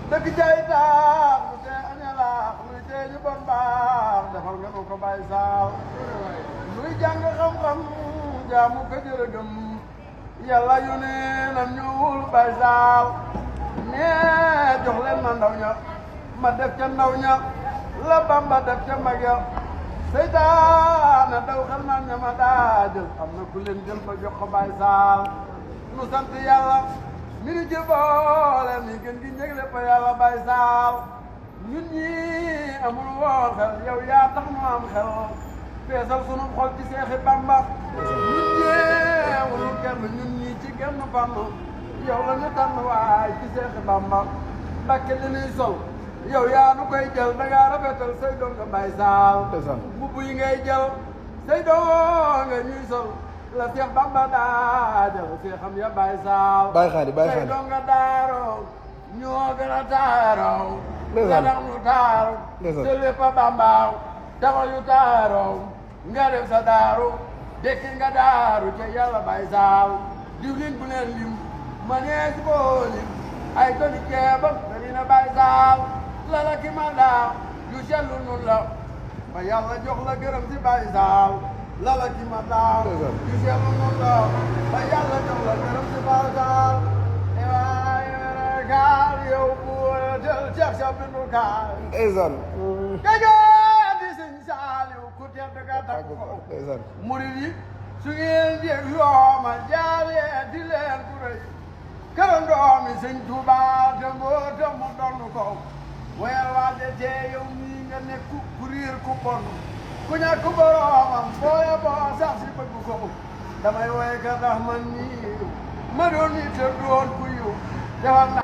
dëkk jaay taax lu tee añalaax luy tee ñu bon baax defal nga nu ko Baye Sall luy jàng xam-xam jaamu ko jërëgëm yàlla yu ne nan ñuul Baye Sall nee jox leen ma ndaw ña ma def ca ndaw ña la Bamba def ca mag ya seytaane daw xel naan ña ma daa jël am na ku leen jël ba jox ko Baye Sall nu sant yàlla mi nu jëboole mi gën gi njëgle fa yàlla Baye Sall ñun ñi amul woon xel yow yaa tax nu am xel feesal sunu xol ci Seexi Bamba ñun ñeewul kenn ñun ñi ci genn fànn yow la ñu tànn waay ci Seexi Bamba Mbàkke li nuy sol yow yaa nu koy jël da ngaa rafetal say doom nga Baye Sall mbubb yi ngay jël say doom nga ñuy sol la Seex Bamba daa jël Seexam ya Baye Sall Baye Khady say doom nga daaroo ñoo gën a taaroo nga tax nu taaru te lépp a Bambaaw taxaw yu taaroo nga def sa daaru dekki nga daaru ca yàlla Baye Sall diwlin bu leen lim ma nees boo lim ay toni ceebam bari na Baye Sall lala ki ma daa yu sellu nun la ba yàlla jox la gërëm si Baye Sall lala ki ma daa yu sellu nun la ba yàlla jox la gërëm si Baye Sall ewaay kaar yow bu jël ceeb sa bindu kaar di sëñ Saaliw ku tedd ka takk ko murid yi su ngeen dégloo ma jaaree di leen ku rëy kërandoomi sëñ Tuubaa te mbootam mu donn ko wayal waa de tee yow mii nga nekk ku riir ku bon ku ñàkk boroomam booya boo sax si bëgg ko damay woy ka ndax man nii ma doon nit te doon ku yiw defal na